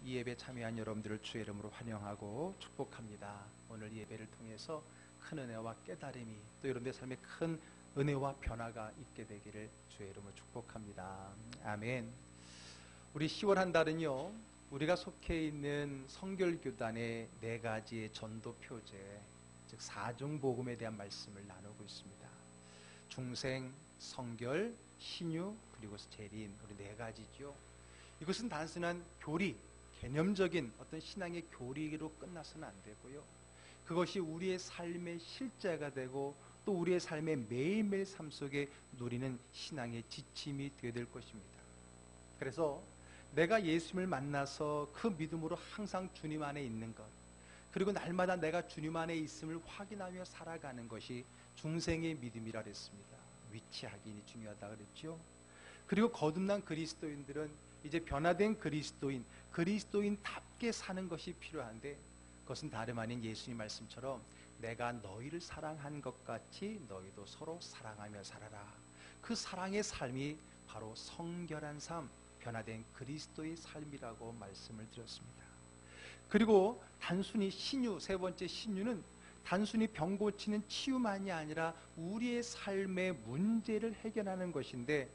이 예배 참여한 여러분들을 주의 이름으로 환영하고 축복합니다. 오늘 예배를 통해서 큰 은혜와 깨달음이 또 여러분들의 삶에 큰 은혜와 변화가 있게 되기를 주의 이름으로 축복합니다. 아멘. 우리 10월 한 달은요, 우리가 속해 있는 성결교단의 4가지의 전도 표제, 즉 사중복음에 대한 말씀을 나누고 있습니다. 중생, 성결, 신유, 그리고 재림, 우리 4가지죠. 이것은 단순한 교리, 개념적인 어떤 신앙의 교리로 끝나서는 안 되고요. 그것이 우리의 삶의 실제가 되고 또 우리의 삶의 매일매일 삶 속에 누리는 신앙의 지침이 되어야 될 것입니다. 그래서 내가 예수님을 만나서 그 믿음으로 항상 주님 안에 있는 것, 그리고 날마다 내가 주님 안에 있음을 확인하며 살아가는 것이 중생의 믿음이라 그랬습니다. 위치 확인이 중요하다 그랬죠. 그리고 거듭난 그리스도인들은 이제 변화된 그리스도인답게 사는 것이 필요한데, 그것은 다름 아닌 예수님 말씀처럼 내가 너희를 사랑한 것 같이 너희도 서로 사랑하며 살아라. 그 사랑의 삶이 바로 성결한 삶, 변화된 그리스도의 삶이라고 말씀을 드렸습니다. 그리고 단순히 신유, 3번째 신유는 단순히 병 고치는 치유만이 아니라 우리의 삶의 문제를 해결하는 것인데,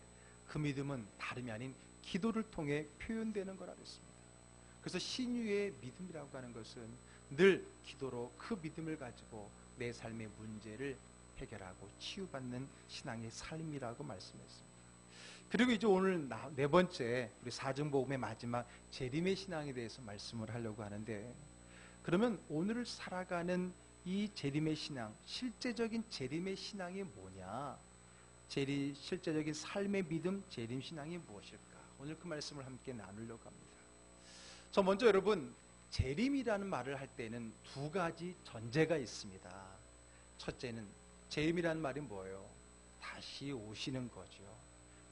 그 믿음은 다름이 아닌 기도를 통해 표현되는 거라 그랬습니다. 그래서 신유의 믿음이라고 하는 것은 늘 기도로 그 믿음을 가지고 내 삶의 문제를 해결하고 치유받는 신앙의 삶이라고 말씀했습니다. 그리고 이제 오늘 4번째 우리 사중복음의 마지막 재림의 신앙에 대해서 말씀을 하려고 하는데, 그러면 오늘을 살아가는 이 재림의 신앙, 실제적인 재림의 신앙이 뭐냐? 실제적인 삶의 믿음, 재림 신앙이 무엇일까? 오늘 그 말씀을 함께 나누려고 합니다. 저 먼저 여러분, 재림이라는 말을 할 때는 2가지 전제가 있습니다. 첫째는 재림이라는 말이 뭐예요? 다시 오시는 거죠.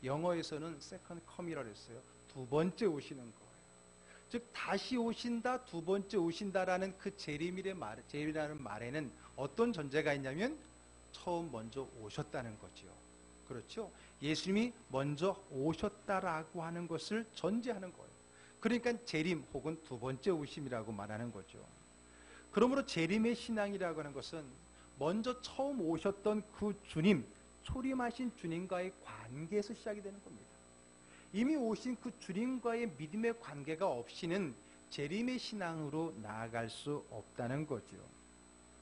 영어에서는 second come이라고 했어요. 2번째 오시는 거예요. 즉 다시 오신다, 2번째 오신다라는 그 재림이라는 말에는 어떤 전제가 있냐면 처음 먼저 오셨다는 거죠. 그렇죠? 예수님이 먼저 오셨다라고 하는 것을 전제하는 거예요. 그러니까 재림 혹은 2번째 오심이라고 말하는 거죠. 그러므로 재림의 신앙이라고 하는 것은 먼저 처음 오셨던 그 주님, 초림하신 주님과의 관계에서 시작이 되는 겁니다. 이미 오신 그 주님과의 믿음의 관계가 없이는 재림의 신앙으로 나아갈 수 없다는 거죠.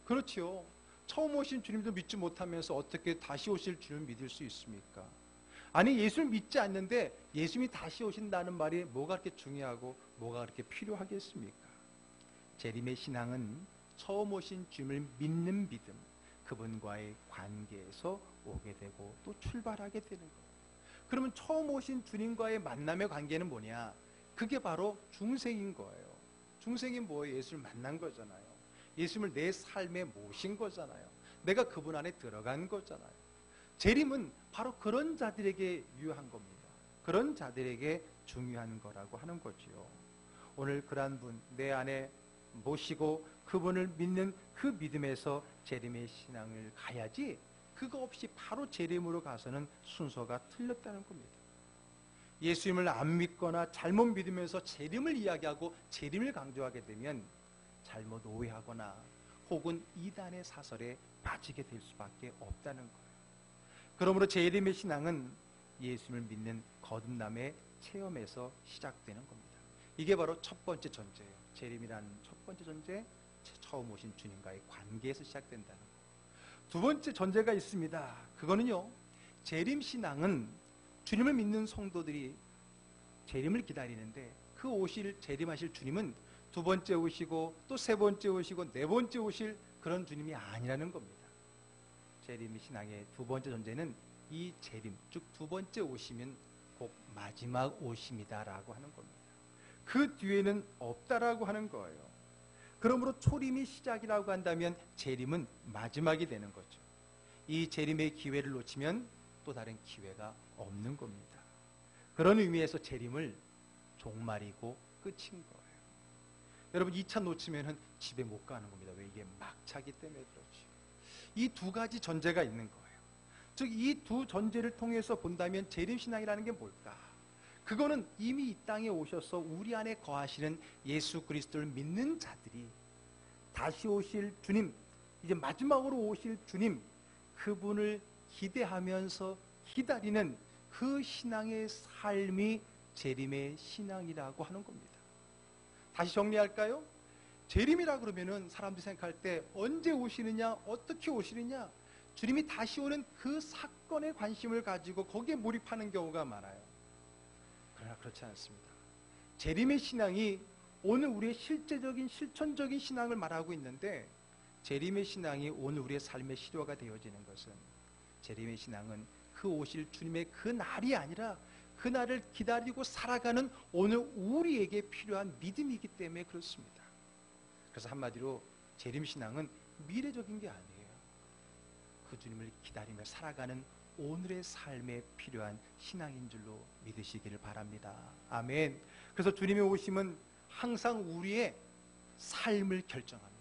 그렇죠. 처음 오신 주님도 믿지 못하면서 어떻게 다시 오실 주님을 믿을 수 있습니까? 아니, 예수를 믿지 않는데 예수님이 다시 오신다는 말이 뭐가 그렇게 중요하고 뭐가 그렇게 필요하겠습니까? 재림의 신앙은 처음 오신 주님을 믿는 믿음, 그분과의 관계에서 오게 되고 또 출발하게 되는 거예요. 그러면 처음 오신 주님과의 만남의 관계는 뭐냐? 그게 바로 중생인 거예요. 중생이 뭐예요? 예수를 만난 거잖아요. 예수님을 내 삶에 모신 거잖아요. 내가 그분 안에 들어간 거잖아요. 재림은 바로 그런 자들에게 유효한 겁니다. 그런 자들에게 중요한 거라고 하는 거지요. 오늘 그러한 분 내 안에 모시고 그분을 믿는 그 믿음에서 재림의 신앙을 가야지, 그거 없이 바로 재림으로 가서는 순서가 틀렸다는 겁니다. 예수님을 안 믿거나 잘못 믿으면서 재림을 이야기하고 재림을 강조하게 되면 잘못 오해하거나 혹은 이단의 사설에 빠지게 될 수밖에 없다는 거예요. 그러므로 재림의 신앙은 예수님을 믿는 거듭남의 체험에서 시작되는 겁니다. 이게 바로 첫 번째 전제예요. 재림이라는 첫 번째 전제, 처음 오신 주님과의 관계에서 시작된다는 거예요. 2번째 전제가 있습니다. 그거는요, 재림 신앙은 주님을 믿는 성도들이 재림을 기다리는데 그 재림하실 주님은 2번째 오시고 또 3번째 오시고 4번째 오실 그런 주님이 아니라는 겁니다. 재림 신앙의 2번째 전제는 이 재림, 즉 2번째 오시면 곧 마지막 오심이다라고 하는 겁니다. 그 뒤에는 없다라고 하는 거예요. 그러므로 초림이 시작이라고 한다면 재림은 마지막이 되는 거죠. 이 재림의 기회를 놓치면 또 다른 기회가 없는 겁니다. 그런 의미에서 재림을 종말이고 끝인 거예요. 여러분, 2차 놓치면 집에 못 가는 겁니다. 왜? 이게 막차기 때문에 그렇죠. 이 2가지 전제가 있는 거예요. 즉 이 2 전제를 통해서 본다면 재림신앙이라는 게 뭘까? 그거는 이미 이 땅에 오셔서 우리 안에 거하시는 예수 그리스도를 믿는 자들이 다시 오실 주님, 이제 마지막으로 오실 주님, 그분을 기대하면서 기다리는 그 신앙의 삶이 재림의 신앙이라고 하는 겁니다. 다시 정리할까요? 재림이라 그러면은 사람들이 생각할 때 언제 오시느냐, 어떻게 오시느냐, 주님이 다시 오는 그 사건에 관심을 가지고 거기에 몰입하는 경우가 많아요. 그러나 그렇지 않습니다. 재림의 신앙이 오늘 우리의 실제적인 실천적인 신앙을 말하고 있는데, 재림의 신앙이 오늘 우리의 삶의 실효가 되어지는 것은, 재림의 신앙은 그 오실 주님의 그 날이 아니라 그 날을 기다리고 살아가는 오늘 우리에게 필요한 믿음이기 때문에 그렇습니다. 그래서 한마디로 재림 신앙은 미래적인 게 아니에요. 그 주님을 기다리며 살아가는 오늘의 삶에 필요한 신앙인 줄로 믿으시기를 바랍니다. 아멘. 그래서 주님의 오심은 항상 우리의 삶을 결정합니다.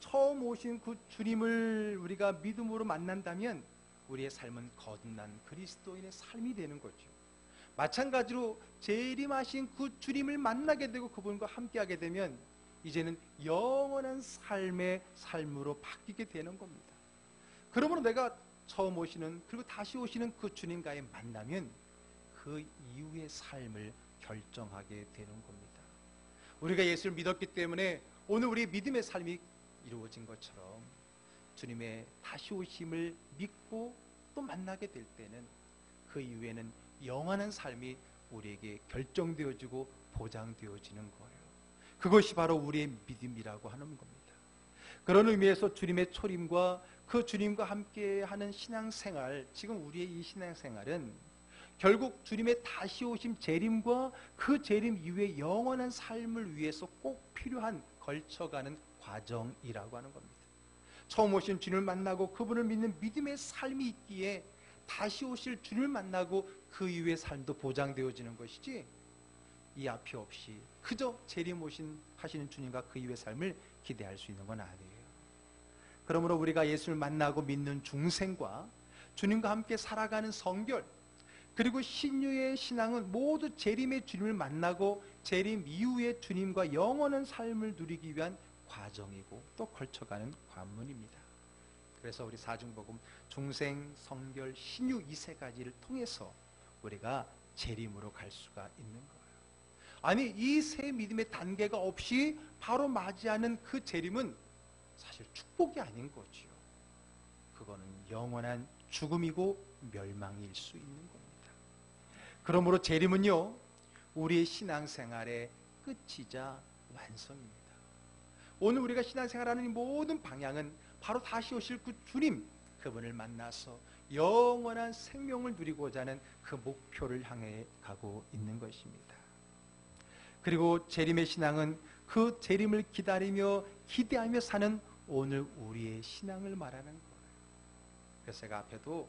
처음 오신 그 주님을 우리가 믿음으로 만난다면 우리의 삶은 거듭난 그리스도인의 삶이 되는 거죠. 마찬가지로 재림하신 그 주님을 만나게 되고 그분과 함께하게 되면 이제는 영원한 삶의 삶으로 바뀌게 되는 겁니다. 그러므로 내가 처음 오시는, 그리고 다시 오시는 그 주님과의 만나면 그 이후의 삶을 결정하게 되는 겁니다. 우리가 예수를 믿었기 때문에 오늘 우리의 믿음의 삶이 이루어진 것처럼 주님의 다시 오심을 믿고 또 만나게 될 때는 그 이후에는 영원한 삶이 우리에게 결정되어지고 보장되어지는 거예요. 그것이 바로 우리의 믿음이라고 하는 겁니다. 그런 의미에서 주님의 초림과 그 주님과 함께하는 신앙생활, 지금 우리의 이 신앙생활은 결국 주님의 다시 오심 재림과 그 재림 이후의 영원한 삶을 위해서 꼭 필요한 걸쳐가는 과정이라고 하는 겁니다. 처음 오신 주님을 만나고 그분을 믿는 믿음의 삶이 있기에 다시 오실 주님을 만나고 그 이후의 삶도 보장되어지는 것이지, 이 앞이 없이 그저 재림 오신 하시는 주님과 그 이후의 삶을 기대할 수 있는 건 아니에요. 그러므로 우리가 예수를 만나고 믿는 중생과 주님과 함께 살아가는 성결, 그리고 신유의 신앙은 모두 재림의 주님을 만나고 재림 이후의 주님과 영원한 삶을 누리기 위한 과정이고 또 걸쳐가는 관문입니다. 그래서 우리 사중복음 중생, 성결, 신유 이 세 가지를 통해서 우리가 재림으로 갈 수가 있는 거예요. 아니, 이 세 믿음의 단계가 없이 바로 맞이하는 그 재림은 사실 축복이 아닌 거지요. 그거는 영원한 죽음이고 멸망일 수 있는 겁니다. 그러므로 재림은요, 우리의 신앙생활의 끝이자 완성입니다. 오늘 우리가 신앙생활하는 이 모든 방향은 바로 다시 오실 그 주님, 그분을 만나서 영원한 생명을 누리고자 하는 그 목표를 향해 가고 있는 것입니다. 그리고 재림의 신앙은 그 재림을 기다리며 기대하며 사는 오늘 우리의 신앙을 말하는 거예요. 그래서 제가 앞에도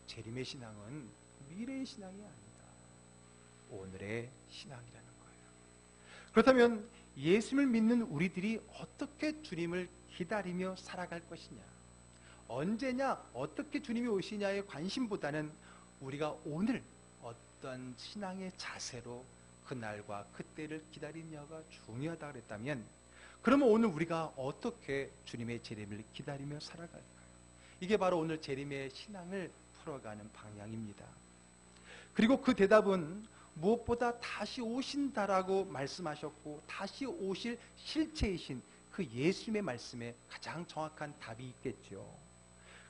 재림의 신앙은 미래의 신앙이 아니다, 오늘의 신앙이라는 거예요. 그렇다면 예수를 믿는 우리들이 어떻게 주님을 기다리며 살아갈 것이냐, 언제냐, 어떻게 주님이 오시냐의 관심보다는 우리가 오늘 어떤 신앙의 자세로 그날과 그때를 기다리냐가 중요하다 그랬다면, 그러면 오늘 우리가 어떻게 주님의 재림을 기다리며 살아갈까요? 이게 바로 오늘 재림의 신앙을 풀어가는 방향입니다. 그리고 그 대답은 무엇보다 다시 오신다라고 말씀하셨고 다시 오실 실체이신 그 예수님의 말씀에 가장 정확한 답이 있겠죠.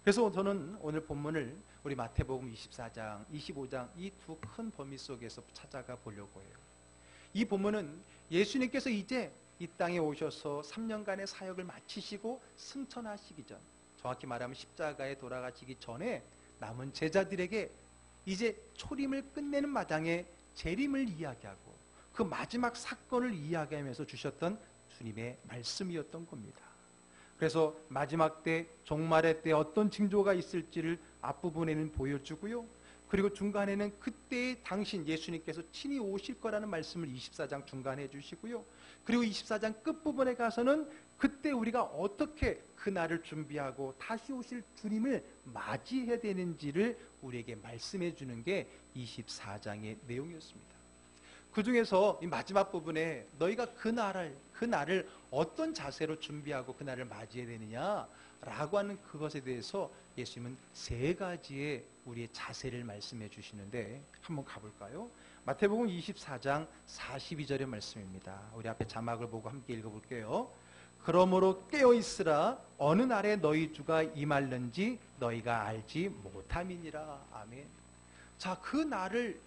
그래서 저는 오늘 본문을 우리 마태복음 24장, 25장 이 두 큰 범위 속에서 찾아가 보려고 해요. 이 본문은 예수님께서 이제 이 땅에 오셔서 3년간의 사역을 마치시고 승천하시기 전, 정확히 말하면 십자가에 돌아가시기 전에 남은 제자들에게 이제 초림을 끝내는 마당에 재림을 이야기하고 그 마지막 사건을 이야기하면서 주셨던 주님의 말씀이었던 겁니다. 그래서 마지막 때, 종말의 때 어떤 징조가 있을지를 앞부분에는 보여주고요, 그리고 중간에는 그때의 당신 예수님께서 친히 오실 거라는 말씀을 24장 중간에 해주시고요, 그리고 24장 끝부분에 가서는 그때 우리가 어떻게 그날을 준비하고 다시 오실 주님을 맞이해야 되는지를 우리에게 말씀해 주는 게 24장의 내용이었습니다. 그 중에서 이 마지막 부분에 너희가 그 날을 어떤 자세로 준비하고 그 날을 맞이해야 되느냐라고 하는 그것에 대해서 예수님은 세 가지의 우리의 자세를 말씀해 주시는데 한번 가볼까요? 마태복음 24장 42절의 말씀입니다. 우리 앞에 자막을 보고 함께 읽어볼게요. 그러므로 깨어있으라. 어느 날에 너희 주가 임할는지 너희가 알지 못함이니라. 아멘. 자, 그 날을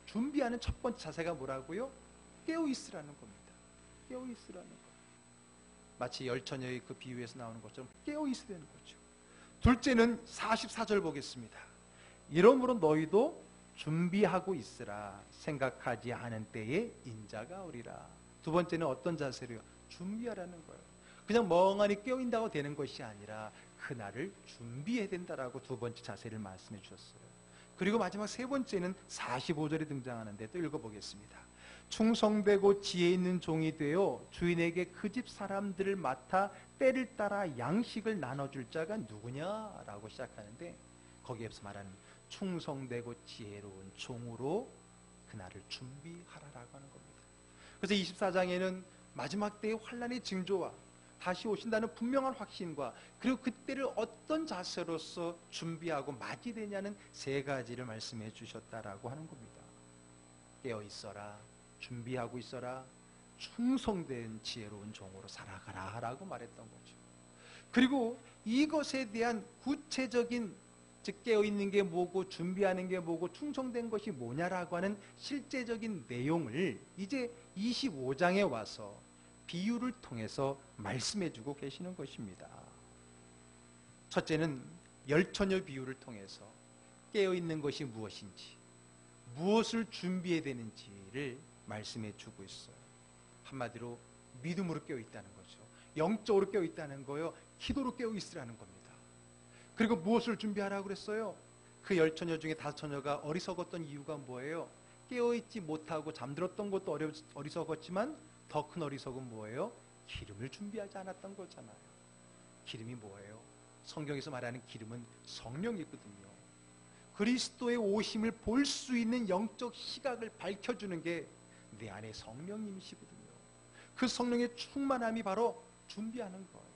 준비하는 첫 번째 자세가 뭐라고요? 깨어있으라는 겁니다. 깨어있으라는 것. 마치 열처녀의 그 비유에서 나오는 것처럼 깨어있어야 되는 거죠. 둘째는 44절 보겠습니다. 이러므로 너희도 준비하고 있으라. 생각하지 않은 때에 인자가 오리라. 두 번째는 어떤 자세로요? 준비하라는 거예요. 그냥 멍하니 깨어있다고 되는 것이 아니라 그날을 준비해야 된다라고 두 번째 자세를 말씀해 주셨어요. 그리고 마지막 세 번째는 45절에 등장하는데 또 읽어보겠습니다. 충성되고 지혜 있는 종이 되어 주인에게 그 집 사람들을 맡아 때를 따라 양식을 나눠줄 자가 누구냐라고 시작하는데 거기에서 말하는 충성되고 지혜로운 종으로 그날을 준비하라라고 하는 겁니다. 그래서 24장에는 마지막 때의 환난의 징조와 다시 오신다는 분명한 확신과 그리고 그때를 어떤 자세로서 준비하고 맞이되냐는 세 가지를 말씀해 주셨다라고 하는 겁니다. 깨어 있어라, 준비하고 있어라, 충성된 지혜로운 종으로 살아가라 라고 말했던 거죠. 그리고 이것에 대한 구체적인, 즉 깨어있는 게 뭐고 준비하는 게 뭐고 충성된 것이 뭐냐라고 하는 실제적인 내용을 이제 25장에 와서 비유를 통해서 말씀해주고 계시는 것입니다. 첫째는 열처녀 비유를 통해서 깨어있는 것이 무엇인지, 무엇을 준비해야 되는지를 말씀해주고 있어요. 한마디로 믿음으로 깨어있다는 거죠. 영적으로 깨어있다는 거요, 기도로 깨어있으라는 겁니다. 그리고 무엇을 준비하라고 그랬어요? 그 열처녀 중에 5처녀가 어리석었던 이유가 뭐예요? 깨어있지 못하고 잠들었던 것도 어리석었지만 더 큰 어리석은 뭐예요? 기름을 준비하지 않았던 거잖아요. 기름이 뭐예요? 성경에서 말하는 기름은 성령이거든요. 그리스도의 오심을 볼 수 있는 영적 시각을 밝혀주는 게 내 안에 성령님이시거든요. 그 성령의 충만함이 바로 준비하는 거예요.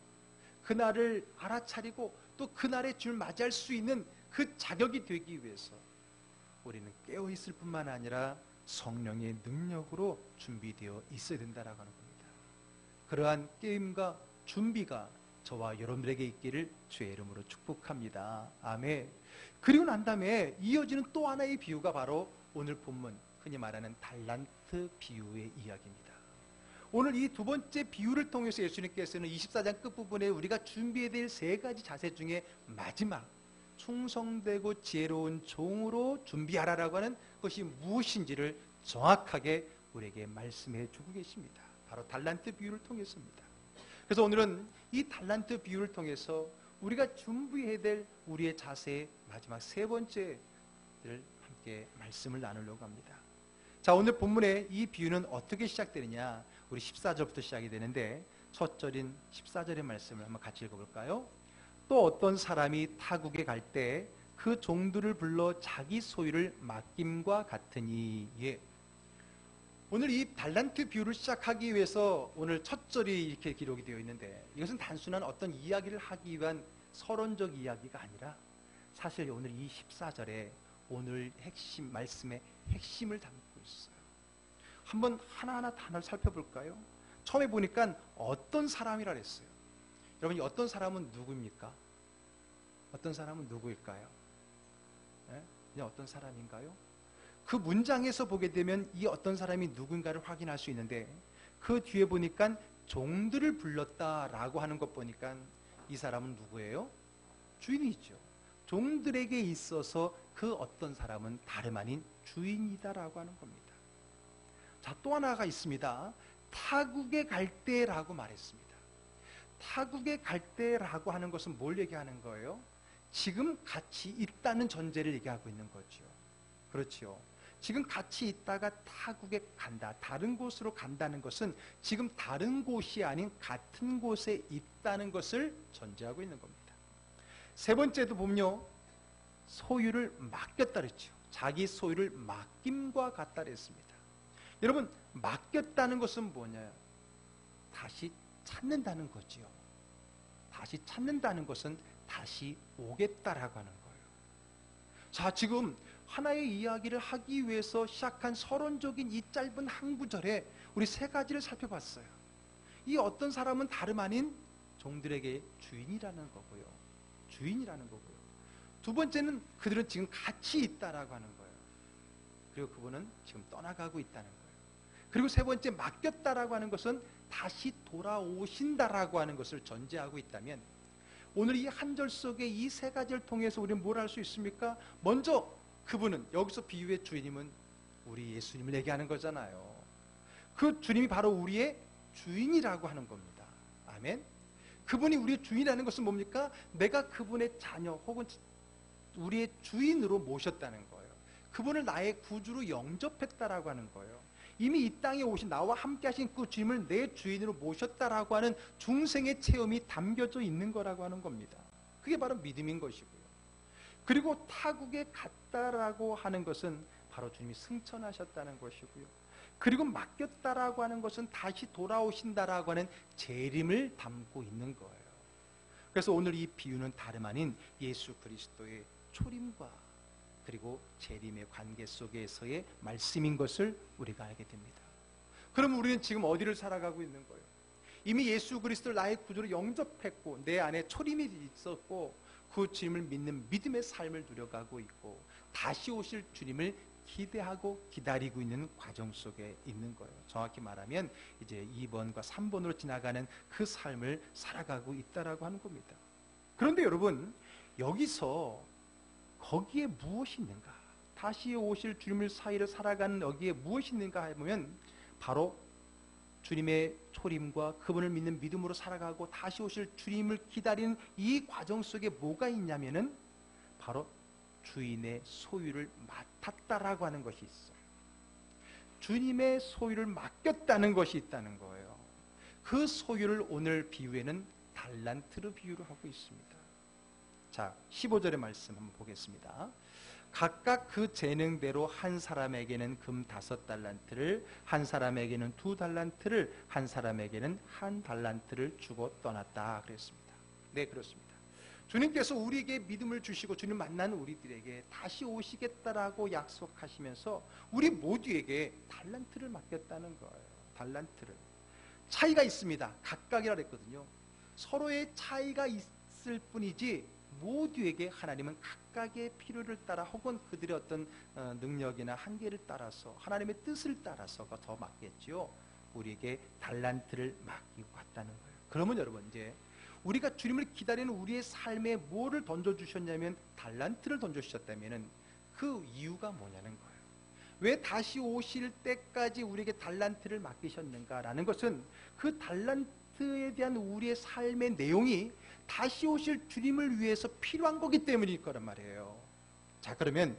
그날을 알아차리고 또 그날의 줄 맞이할 수 있는 그 자격이 되기 위해서 우리는 깨어있을 뿐만 아니라 성령의 능력으로 준비되어 있어야 된다라고 하는 겁니다. 그러한 깨임과 준비가 저와 여러분들에게 있기를 주의 이름으로 축복합니다. 아멘. 그리고 난 다음에 이어지는 또 하나의 비유가 바로 오늘 본문 흔히 말하는 달란트 비유의 이야기입니다. 오늘 이 두 번째 비유를 통해서 예수님께서는 24장 끝부분에 우리가 준비해야 될 세 가지 자세 중에 마지막 충성되고 지혜로운 종으로 준비하라라고 하는 것이 무엇인지를 정확하게 우리에게 말씀해 주고 계십니다. 바로 달란트 비유를 통해서입니다. 그래서 오늘은 이 달란트 비유를 통해서 우리가 준비해야 될 우리의 자세의 마지막 세 번째를 함께 말씀을 나누려고 합니다. 자, 오늘 본문의 이 비유는 어떻게 시작되느냐? 우리 14절부터 시작이 되는데 첫 절인 14절의 말씀을 한번 같이 읽어볼까요? 또 어떤 사람이 타국에 갈 때 그 종들을 불러 자기 소유를 맡김과 같으니. 예. 오늘 이 달란트 비유를 시작하기 위해서 오늘 첫 절이 이렇게 기록이 되어 있는데 이것은 단순한 어떤 이야기를 하기 위한 서론적 이야기가 아니라 사실 오늘 이 14절에 오늘 핵심 말씀의 핵심을 담고 있어요. 한번 하나하나 단어를 살펴볼까요? 처음에 보니까 어떤 사람이라 그랬어요. 여러분, 이 어떤 사람은 누구입니까? 어떤 사람은 누구일까요? 네? 어떤 사람인가요? 그 문장에서 보게 되면 이 어떤 사람이 누군가를 확인할 수 있는데 그 뒤에 보니까 종들을 불렀다라고 하는 것 보니까 이 사람은 누구예요? 주인이죠. 종들에게 있어서 그 어떤 사람은 다름 아닌 주인이다라고 하는 겁니다. 자, 또 하나가 있습니다. 타국에 갈 때라고 말했습니다. 타국에 갈 때라고 하는 것은 뭘 얘기하는 거예요? 지금 같이 있다는 전제를 얘기하고 있는 거죠. 그렇죠. 지금 같이 있다가 타국에 간다, 다른 곳으로 간다는 것은 지금 다른 곳이 아닌 같은 곳에 있다는 것을 전제하고 있는 겁니다. 세 번째도 보면요, 소유를 맡겼다 그랬죠. 자기 소유를 맡김과 같다 그랬습니다. 여러분, 맡겼다는 것은 뭐냐? 다시 찾는다는 거지요. 다시 찾는다는 것은 다시 오겠다라고 하는 거예요. 자, 지금 하나의 이야기를 하기 위해서 시작한 서론적인 이 짧은 한 구절에 우리 세 가지를 살펴봤어요. 이 어떤 사람은 다름 아닌 종들에게 주인이라는 거고요. 주인이라는 거고요. 두 번째는 그들은 지금 같이 있다라고 하는 거예요. 그리고 그분은 지금 떠나가고 있다는 거예요. 그리고 세 번째, 맡겼다라고 하는 것은 다시 돌아오신다라고 하는 것을 전제하고 있다면, 오늘 이 한 절 속에 이 세 가지를 통해서 우리는 뭘 할 수 있습니까? 먼저 그분은, 여기서 비유의 주인님은 우리 예수님을 얘기하는 거잖아요. 그 주님이 바로 우리의 주인이라고 하는 겁니다. 아멘. 그분이 우리의 주인이라는 것은 뭡니까? 내가 그분의 자녀 혹은 우리의 주인으로 모셨다는 거예요. 그분을 나의 구주로 영접했다라고 하는 거예요. 이미 이 땅에 오신 나와 함께 하신 그 주님을 내 주인으로 모셨다라고 하는 중생의 체험이 담겨져 있는 거라고 하는 겁니다. 그게 바로 믿음인 것이고요. 그리고 타국에 갔다라고 하는 것은 바로 주님이 승천하셨다는 것이고요. 그리고 맡겼다라고 하는 것은 다시 돌아오신다라고 하는 재림을 담고 있는 거예요. 그래서 오늘 이 비유는 다름 아닌 예수 그리스도의 초림과 그리고 재림의 관계 속에서의 말씀인 것을 우리가 알게 됩니다. 그럼 우리는 지금 어디를 살아가고 있는 거예요? 이미 예수 그리스도를 나의 구주로 영접했고 내 안에 초림이 있었고 그 주님을 믿는 믿음의 삶을 누려가고 있고 다시 오실 주님을 기대하고 기다리고 있는 과정 속에 있는 거예요. 정확히 말하면 이제 2번과 3번으로 지나가는 그 삶을 살아가고 있다라고 하는 겁니다. 그런데 여러분, 여기서 거기에 무엇이 있는가? 다시 오실 주님을 사이를 살아가는 여기에 무엇이 있는가 하면 바로 주님의 초림과 그분을 믿는 믿음으로 살아가고 다시 오실 주님을 기다리는 이 과정 속에 뭐가 있냐면은 바로 주인의 소유를 맡았다라고 하는 것이 있어요. 주님의 소유를 맡겼다는 것이 있다는 거예요. 그 소유를 오늘 비유에는 달란트로 비유를 하고 있습니다. 자, 15절의 말씀 한번 보겠습니다. 각각 그 재능대로 한 사람에게는 금 5달란트를, 한 사람에게는 2달란트를, 한 사람에게는 1달란트를 주고 떠났다 그랬습니다. 네, 그렇습니다. 주님께서 우리에게 믿음을 주시고 주님 만난 우리들에게 다시 오시겠다라고 약속하시면서 우리 모두에게 달란트를 맡겼다는 거예요. 달란트를. 차이가 있습니다. 각각이라 그랬거든요. 서로의 차이가 있을 뿐이지 모두에게 하나님은 각각의 필요를 따라 혹은 그들의 어떤 능력이나 한계를 따라서 하나님의 뜻을 따라서가 더 맞겠지요. 우리에게 달란트를 맡기고 갔다는 거예요. 그러면 여러분, 이제 우리가 주님을 기다리는 우리의 삶에 뭐를 던져주셨냐면 달란트를 던져주셨다면 그 이유가 뭐냐는 거예요. 왜 다시 오실 때까지 우리에게 달란트를 맡기셨는가라는 것은 그 달란트에 대한 우리의 삶의 내용이 다시 오실 주님을 위해서 필요한 거기 때문일 거란 말이에요. 자, 그러면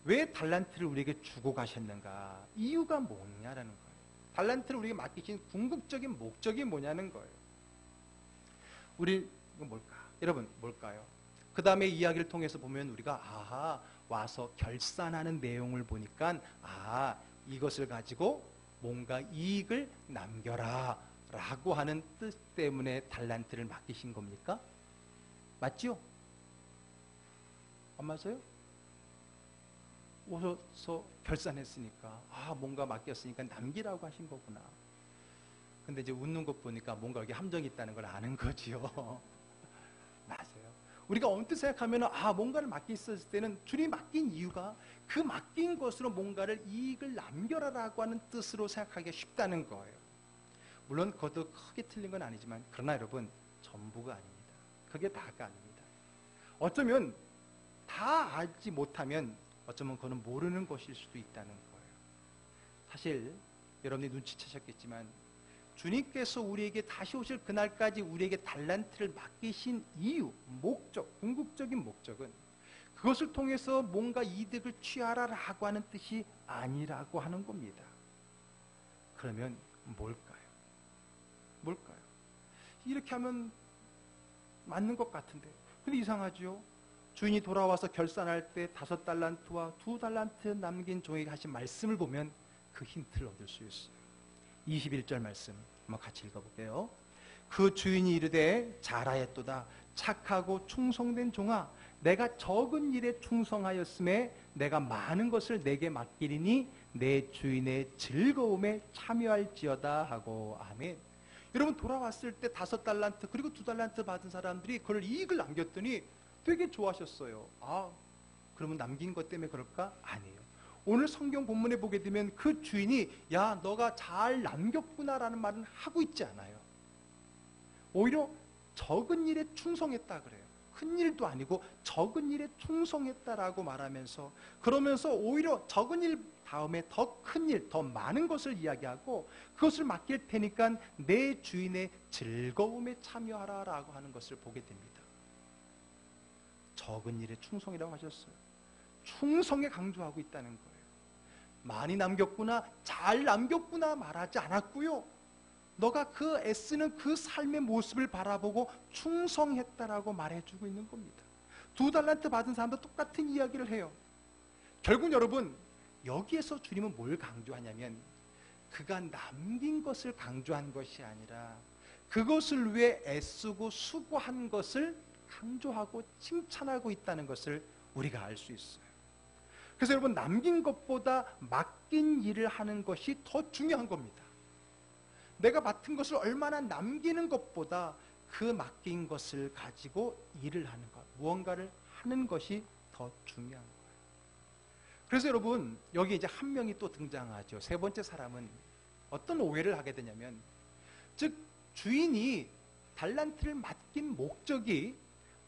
왜 달란트를 우리에게 주고 가셨는가? 이유가 뭐냐라는 거예요. 달란트를 우리에게 맡기신 궁극적인 목적이 뭐냐는 거예요. 우리 뭘까? 여러분, 뭘까요? 그 다음에 이야기를 통해서 보면 우리가 아하, 와서 결산하는 내용을 보니까 이것을 가지고 뭔가 이익을 남겨라 라고 하는 뜻 때문에 달란트를 맡기신 겁니까? 맞죠? 안 맞아요? 오셔서 결산했으니까 뭔가 맡겼으니까 남기라고 하신 거구나. 근데 이제 웃는 것 보니까 뭔가 여기 함정이 있다는 걸 아는 거지요. 맞아요. 우리가 언뜻 생각하면 뭔가를 맡겼을 때는 주님이 맡긴 이유가 그 맡긴 것으로 뭔가를 이익을 남겨라라고 하는 뜻으로 생각하기가 쉽다는 거예요. 물론 그것도 크게 틀린 건 아니지만 그러나 여러분, 전부가 아닙니다. 그게 다가 아닙니다. 어쩌면 다 알지 못하면 어쩌면 그거는 모르는 것일 수도 있다는 거예요. 사실 여러분이 눈치채셨겠지만 주님께서 우리에게 다시 오실 그날까지 우리에게 달란트를 맡기신 이유, 목적, 궁극적인 목적은 그것을 통해서 뭔가 이득을 취하라라고 하는 뜻이 아니라고 하는 겁니다. 그러면 뭘까요? 뭘까요? 이렇게 하면 맞는 것 같은데, 근데 이상하죠? 주인이 돌아와서 결산할 때 5달란트와 2달란트 남긴 종에게 하신 말씀을 보면 그 힌트를 얻을 수 있어요. 21절 말씀 한번 같이 읽어볼게요. 그 주인이 이르되 잘하였도다. 착하고 충성된 종아, 내가 적은 일에 충성하였음에 내가 많은 것을 내게 맡기리니 내 주인의 즐거움에 참여할지어다 하고. 아멘. 여러분, 돌아왔을 때 5달란트 그리고 2달란트 받은 사람들이 그걸 이익을 남겼더니 되게 좋아하셨어요. 아, 그러면 남긴 것 때문에 그럴까? 아니에요. 오늘 성경 본문에 보게 되면 그 주인이 야, 너가 잘 남겼구나라는 말은 하고 있지 않아요. 오히려 적은 일에 충성했다 그래요. 큰 일도 아니고 적은 일에 충성했다라고 말하면서, 그러면서 오히려 적은 일 다음에 더 큰 일, 더 많은 것을 이야기하고 그것을 맡길 테니까 내 주인의 즐거움에 참여하라라고 하는 것을 보게 됩니다. 적은 일에 충성이라고 하셨어요. 충성에 강조하고 있다는 거예요. 많이 남겼구나, 잘 남겼구나 말하지 않았고요. 너가 그 애쓰는 그 삶의 모습을 바라보고 충성했다라고 말해주고 있는 겁니다. 2달란트 받은 사람도 똑같은 이야기를 해요. 결국 여러분, 여기에서 주님은 뭘 강조하냐면 그가 남긴 것을 강조한 것이 아니라 그것을 위해 애쓰고 수고한 것을 강조하고 칭찬하고 있다는 것을 우리가 알 수 있어요. 그래서 여러분, 남긴 것보다 맡긴 일을 하는 것이 더 중요한 겁니다. 내가 맡은 것을 얼마나 남기는 것보다 그 맡긴 것을 가지고 일을 하는 것, 무언가를 하는 것이 더 중요한 거예요. 그래서 여러분, 여기 이제 한 명이 또 등장하죠. 세 번째 사람은 어떤 오해를 하게 되냐면, 즉 주인이 달란트를 맡긴 목적이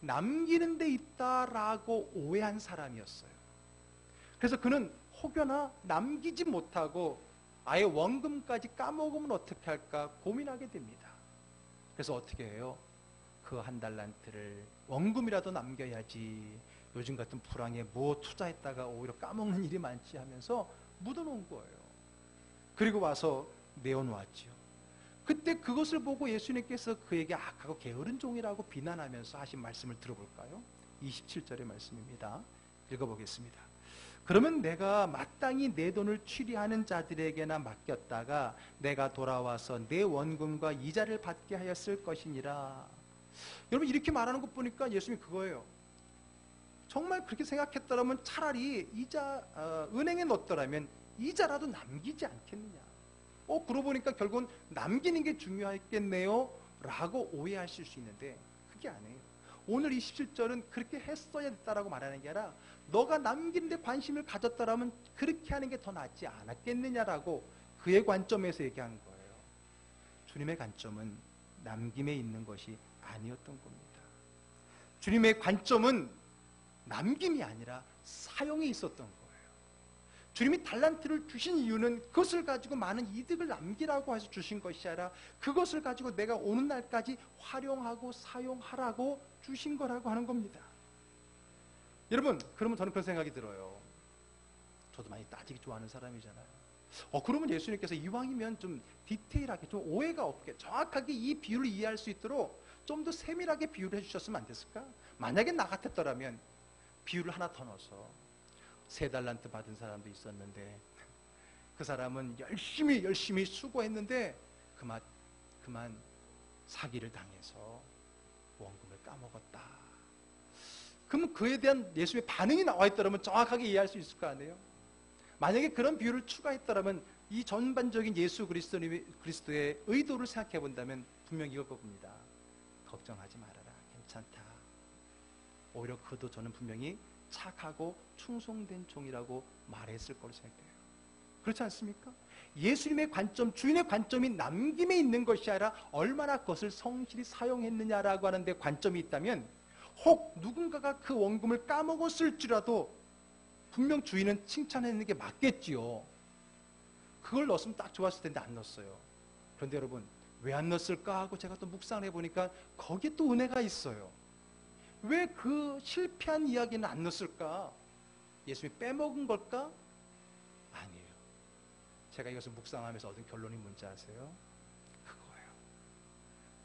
남기는 데 있다라고 오해한 사람이었어요. 그래서 그는 혹여나 남기지 못하고 아예 원금까지 까먹으면 어떻게 할까 고민하게 됩니다. 그래서 어떻게 해요? 그 1달란트를 원금이라도 남겨야지, 요즘 같은 불황에 뭐 투자했다가 오히려 까먹는 일이 많지 하면서 묻어놓은 거예요. 그리고 와서 내어놓았지요. 그때 그것을 보고 예수님께서 그에게 악하고 게으른 종이라고 비난하면서 하신 말씀을 들어볼까요? 27절의 말씀입니다. 읽어보겠습니다. 그러면 내가 마땅히 내 돈을 취리하는 자들에게나 맡겼다가 내가 돌아와서 내 원금과 이자를 받게 하였을 것이니라. 여러분, 이렇게 말하는 것 보니까 예수님이 그거예요. 정말 그렇게 생각했더라면 차라리 은행에 넣었더라면 이자라도 남기지 않겠느냐. 그러고 보니까 결국은 남기는 게 중요했겠네요 라고 오해하실 수 있는데 그게 아니에요. 오늘 27절은 그렇게 했어야 됐다라고 말하는 게 아니라 너가 남기는 데 관심을 가졌더라면 그렇게 하는 게 더 낫지 않았겠느냐라고 그의 관점에서 얘기한 거예요. 주님의 관점은 남김에 있는 것이 아니었던 겁니다. 주님의 관점은 남김이 아니라 사용에 있었던 거예요. 주님이 달란트를 주신 이유는 그것을 가지고 많은 이득을 남기라고 해서 주신 것이 아니라 그것을 가지고 내가 오는 날까지 활용하고 사용하라고 주신 거라고 하는 겁니다. 여러분, 그러면 저는 그런 생각이 들어요. 저도 많이 따지기 좋아하는 사람이잖아요. 그러면 예수님께서 이왕이면 좀 디테일하게, 좀 오해가 없게 정확하게 이 비유를 이해할 수 있도록 좀 더 세밀하게 비유를 해주셨으면 안 됐을까? 만약에 나 같았더라면 비유를 하나 더 넣어서 3달란트 받은 사람도 있었는데 그 사람은 열심히 수고했는데 그만 사기를 당해서 원금을 까먹었다. 그럼 그에 대한 예수의 반응이 나와 있더라면 정확하게 이해할 수 있을 거 아니에요? 만약에 그런 비유를 추가했더라면 이 전반적인 예수 그리스도의 의도를 생각해 본다면 분명히 이걸 겁니다. 걱정하지 말아라, 괜찮다. 오히려 그도 저는 분명히 착하고 충성된 종이라고 말했을 거로 생각해요. 그렇지 않습니까? 예수님의 관점, 주인의 관점이 남김에 있는 것이 아니라 얼마나 그것을 성실히 사용했느냐라고 하는 데 관점이 있다면, 혹 누군가가 그 원금을 까먹었을지라도 분명 주인은 칭찬했는 게 맞겠지요. 그걸 넣었으면 딱 좋았을 텐데 안 넣었어요. 그런데 여러분, 왜 안 넣었을까 하고 제가 또 묵상을 해보니까 거기에 또 은혜가 있어요. 왜 그 실패한 이야기는 안 넣었을까? 예수님이 빼먹은 걸까? 아니에요. 제가 이것을 묵상하면서 얻은 결론이 뭔지 아세요? 그거예요.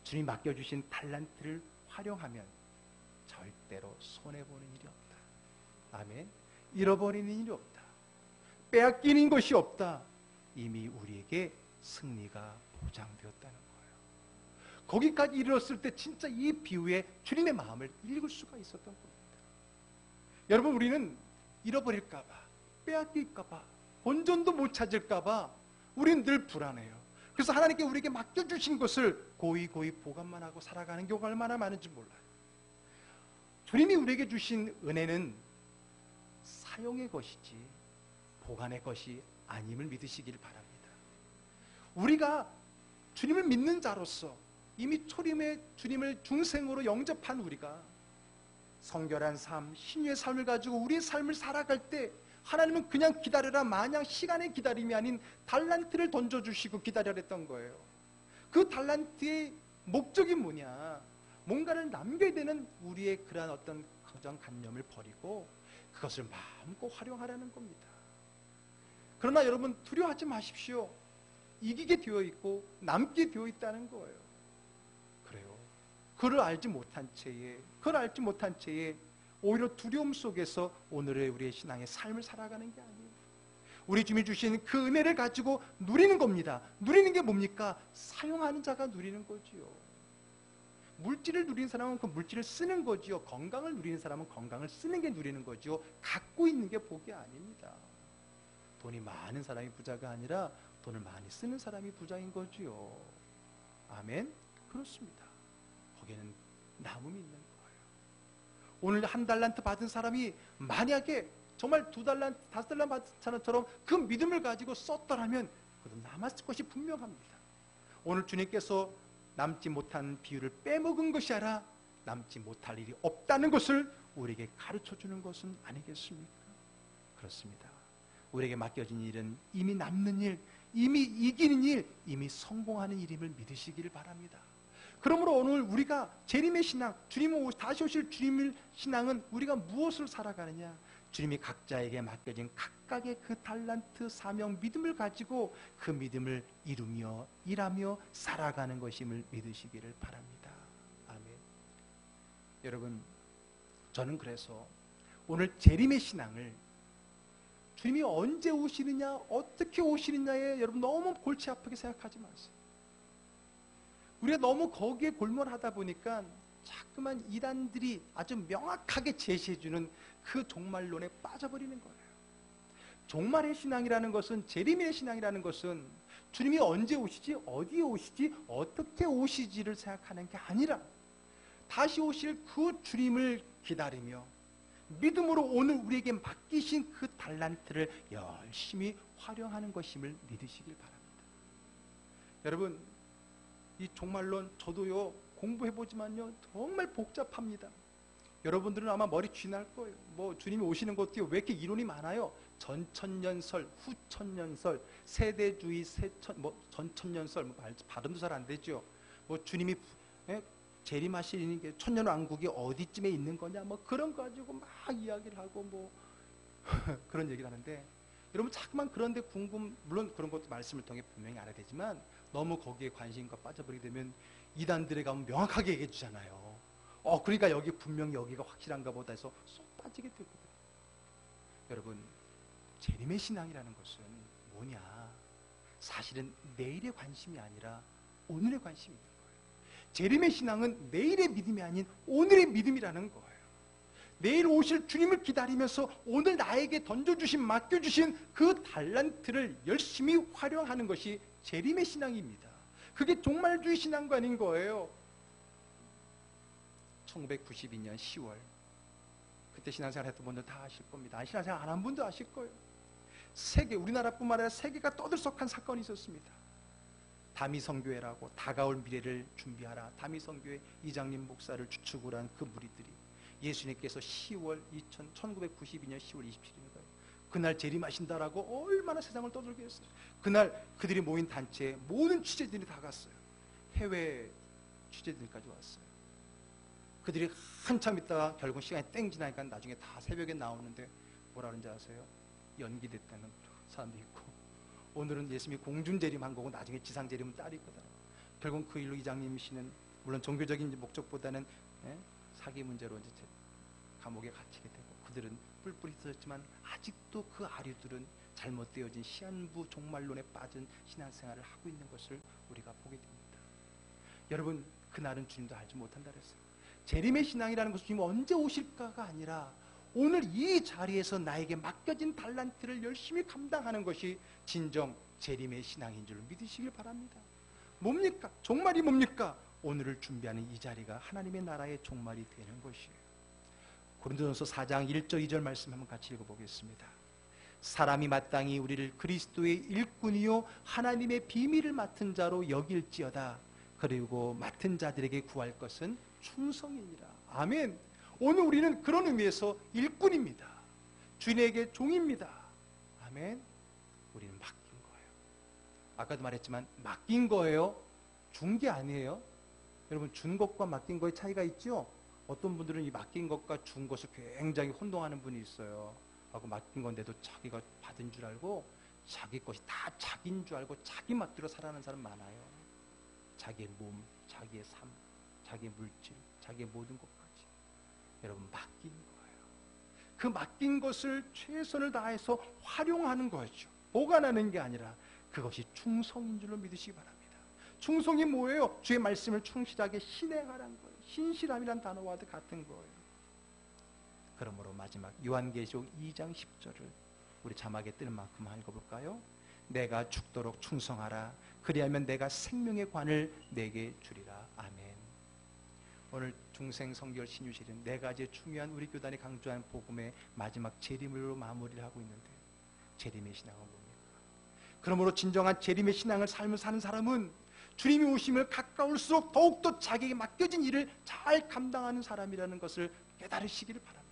주님이 맡겨주신 달란트를 활용하면 절대로 손해보는 일이 없다. 아멘. 잃어버리는 일이 없다. 빼앗기는 것이 없다. 이미 우리에게 승리가 보장되었다는 거예요. 거기까지 이르렀을 때 진짜 이 비유에 주님의 마음을 읽을 수가 있었던 겁니다. 여러분, 우리는 잃어버릴까봐, 빼앗길까봐, 본전도 못 찾을까봐 우리는 늘 불안해요. 그래서 하나님께 우리에게 맡겨주신 것을 고이고이 보관만 하고 살아가는 경우가 얼마나 많은지 몰라요. 주님이 우리에게 주신 은혜는 사용의 것이지 보관의 것이 아님을 믿으시기를 바랍니다. 우리가 주님을 믿는 자로서 이미 초림의 주님을 중생으로 영접한 우리가 성결한 삶, 신유의 삶을 가지고 우리의 삶을 살아갈 때 하나님은 그냥 기다려라 마냥 시간의 기다림이 아닌 달란트를 던져주시고 기다려랬던 거예요. 그 달란트의 목적이 뭐냐? 뭔가를 남겨야 되는 우리의 그러한 어떤 고정관념을 버리고 그것을 마음껏 활용하라는 겁니다. 그러나 여러분, 두려워하지 마십시오. 이기게 되어 있고 남게 되어 있다는 거예요. 그래요. 그걸 알지 못한 채에 오히려 두려움 속에서 오늘의 우리의 신앙의 삶을 살아가는 게 아니에요. 우리 주님이 주신 그 은혜를 가지고 누리는 겁니다. 누리는 게 뭡니까? 사용하는 자가 누리는 거지요. 물질을 누리는 사람은 그 물질을 쓰는 거지요. 건강을 누리는 사람은 건강을 쓰는 게 누리는 거지요. 갖고 있는 게 복이 아닙니다. 돈이 많은 사람이 부자가 아니라 돈을 많이 쓰는 사람이 부자인 거지요. 아멘? 그렇습니다. 거기에는 남음이 있는 거예요. 오늘 1달란트 받은 사람이 만약에 정말 2달란트, 5달란트 받은 사람처럼 그 믿음을 가지고 썼더라면 그도 남았을 것이 분명합니다. 오늘 주님께서 남지 못한 비유를 빼먹은 것이 아니라 남지 못할 일이 없다는 것을 우리에게 가르쳐주는 것은 아니겠습니까? 그렇습니다. 우리에게 맡겨진 일은 이미 남는 일, 이미 이기는 일, 이미 성공하는 일임을 믿으시기를 바랍니다. 그러므로 오늘 우리가 재림의 신앙, 주님은 다시 오실 주님의 신앙은 우리가 무엇을 살아가느냐? 주님이 각자에게 맡겨진 각각의 그 달란트, 사명, 믿음을 가지고 그 믿음을 이루며 일하며 살아가는 것임을 믿으시기를 바랍니다. 아멘. 여러분, 저는 그래서 오늘 재림의 신앙을 주님이 언제 오시느냐, 어떻게 오시느냐에 여러분 너무 골치 아프게 생각하지 마세요. 우리가 너무 거기에 골몰하다 보니까 자꾸만 이단들이 아주 명확하게 제시해주는 그 종말론에 빠져버리는 거예요. 종말의 신앙이라는 것은, 재림의 신앙이라는 것은 주님이 언제 오시지, 어디에 오시지, 어떻게 오시지를 생각하는 게 아니라 다시 오실 그 주님을 기다리며 믿음으로 오늘 우리에게 맡기신 그 달란트를 열심히 활용하는 것임을 믿으시길 바랍니다. 여러분, 이 종말론 저도요 공부해보지만요 정말 복잡합니다. 여러분들은 아마 머리 쥐날 거예요. 뭐 주님이 오시는 것도 왜 이렇게 이론이 많아요? 전천년설, 후천년설, 세대주의, 전천년설, 발음도 잘 안 되죠. 뭐 주님이 재림하시는 게 천년왕국이 어디쯤에 있는 거냐, 뭐 그런 거 가지고 막 이야기를 하고 뭐 그런 얘기를 하는데, 여러분 자꾸만 그런데 물론 그런 것도 말씀을 통해 분명히 알아야 되지만 너무 거기에 관심과 빠져버리게 되면 이단들에 가면 명확하게 얘기해 주잖아요. 그러니까 여기 분명히 여기가 확실한가 보다 해서 쏙 빠지게 되거든요. 여러분, 재림의 신앙이라는 것은 뭐냐? 사실은 내일의 관심이 아니라 오늘의 관심이 있는 거예요. 재림의 신앙은 내일의 믿음이 아닌 오늘의 믿음이라는 거예요. 내일 오실 주님을 기다리면서 오늘 나에게 던져주신, 맡겨주신 그 달란트를 열심히 활용하는 것이 재림의 신앙입니다. 그게 종말주의 신앙도 아닌 거예요. 1992년 10월 그때 신앙생활 했던 분들 다 아실 겁니다. 신앙생활 안 한 분도 아실 거예요. 우리나라뿐만 아니라 세계가 떠들썩한 사건이 있었습니다. 다미성교회라고 다가올 미래를 준비하라. 다미성교회 이장님 목사를 주축으로 한 그 무리들이 예수님께서 1992년 10월 27일인가요? 그날 재림하신다라고 얼마나 세상을 떠들게 했어요. 그날 그들이 모인 단체에 모든 취재진들이 다 갔어요. 해외 취재진들까지 왔어요. 그들이 한참 있다가 결국 시간이 땡 지나니까 나중에 다 새벽에 나오는데 뭐라 그런지 아세요? 연기됐다는 사람도 있고, 오늘은 예수님이 공중재림한 거고 나중에 지상재림은 따로 있거든. 결국 그 일로 이장님이시는 물론 종교적인 목적보다는 사기 문제로 이제 감옥에 갇히게 되고, 그들은 뿔뿔이 흩어졌지만 아직도 그 아류들은 잘못되어진 시한부 종말론에 빠진 신앙생활을 하고 있는 것을 우리가 보게 됩니다. 여러분, 그날은 주님도 알지 못한다 그랬어요. 재림의 신앙이라는 것은 주님 언제 오실까가 아니라 오늘 이 자리에서 나에게 맡겨진 달란트를 열심히 감당하는 것이 진정 재림의 신앙인 줄 믿으시길 바랍니다. 뭡니까? 종말이 뭡니까? 오늘을 준비하는 이 자리가 하나님의 나라의 종말이 되는 것이에요. 고린도전서 4장 1절 2절 말씀 한번 같이 읽어보겠습니다. 사람이 마땅히 우리를 그리스도의 일꾼이요 하나님의 비밀을 맡은 자로 여길지어다. 그리고 맡은 자들에게 구할 것은 충성이니라. 아멘. 오늘 우리는 그런 의미에서 일꾼입니다. 주인에게 종입니다. 아멘. 우리는 맡긴 거예요. 아까도 말했지만 맡긴 거예요. 준 게 아니에요. 여러분, 준 것과 맡긴 거의 차이가 있죠? 어떤 분들은 이 맡긴 것과 준 것을 굉장히 혼동하는 분이 있어요. 하고 맡긴 건데도 자기가 받은 줄 알고 자기 것이 다 자기인 줄 알고 자기 맛대로 살아가는 사람 많아요. 자기의 몸, 자기의 삶, 자기의 물질, 자기의 모든 것까지. 여러분, 맡긴 거예요. 그 맡긴 것을 최선을 다해서 활용하는 거죠. 보관하는 게 아니라 그것이 충성인 줄로 믿으시기 바랍니다. 충성이 뭐예요? 주의 말씀을 충실하게 실행하라는 거예요. 신실함이란 단어와도 같은 거예요. 그러므로 마지막 요한계시록 2장 10절을 우리 자막에 뜨는 만큼 읽어볼까요? 내가 죽도록 충성하라. 그리하면 내가 생명의 관을 내게 주리라. 아멘. 오늘 중생 성결 신유실은 네 가지의 중요한 우리 교단이 강조한 복음의 마지막 재림으로 마무리를 하고 있는데, 재림의 신앙은 뭡니까? 그러므로 진정한 재림의 신앙을 삶을 사는 사람은 주님이 오심을 가까울수록 더욱더 자기에게 맡겨진 일을 잘 감당하는 사람이라는 것을 깨달으시기를 바랍니다.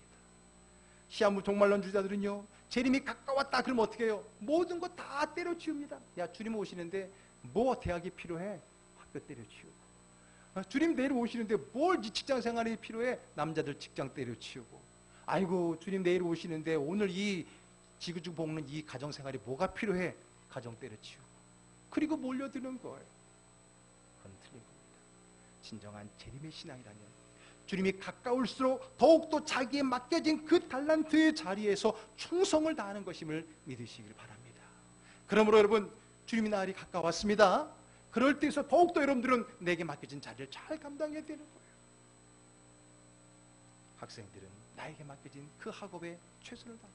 시한부 종말론 주자들은요, 재림이 가까웠다 그러면 어떻게 해요? 모든 거 다 때려치웁니다. 야, 주님 오시는데 뭐 대학이 필요해? 학교 때려치우고. 주님 내일 오시는데 뭘 직장 생활이 필요해? 남자들 직장 때려치우고. 아이고, 주님 내일 오시는데 오늘 이 지구주 볶는 이 가정 생활이 뭐가 필요해? 가정 때려치우고. 그리고 몰려드는 거예요. 그건 틀린 겁니다. 진정한 재림의 신앙이라면 주님이 가까울수록 더욱더 자기에 맡겨진 그 달란트의 자리에서 충성을 다하는 것임을 믿으시길 바랍니다. 그러므로 여러분, 주님의 날이 가까웠습니다. 그럴 때에서 더욱더 여러분들은 내게 맡겨진 자리를 잘 감당해야 되는 거예요. 학생들은 나에게 맡겨진 그 학업에 최선을 다하고,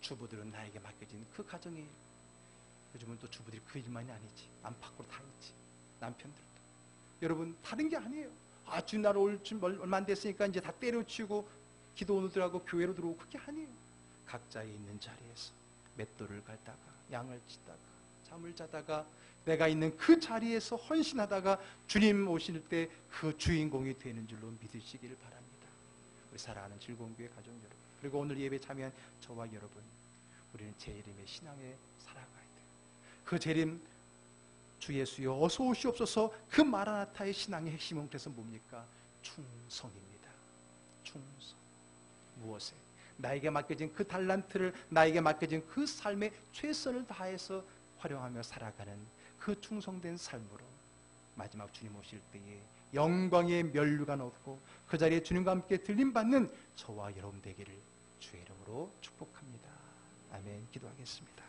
주부들은 나에게 맡겨진 그 가정의 일. 요즘은 또 주부들이 그 일만이 아니지. 안팎으로 다 있지. 남편들도. 여러분, 다른 게 아니에요. 아, 주님 나라 올 얼마 안 됐으니까 이제 다 때려치우고 기도 오늘들하고 교회로 들어오고, 그게 아니에요. 각자의 있는 자리에서 맷돌을 갈다가 양을 치다가 잠을 자다가 내가 있는 그 자리에서 헌신하다가 주님 오실 때 그 주인공이 되는 줄로 믿으시기를 바랍니다. 우리 사랑하는 즐거운 교회 가족 여러분, 그리고 오늘 예배 참여한 저와 여러분, 우리는 재림의 신앙에 살아가야 돼요. 그 재림, 주 예수여 어서 오시옵소서, 그 마라나타의 신앙의 핵심은 그래서 뭡니까? 충성입니다. 충성. 무엇에? 나에게 맡겨진 그 달란트를, 나에게 맡겨진 그 삶에 최선을 다해서 활용하며 살아가는 그 충성된 삶으로 마지막 주님 오실 때에 영광의 면류관 얻고 그 자리에 주님과 함께 들림받는 저와 여러분 되기를 주의 이름으로 축복합니다. 아멘. 기도하겠습니다.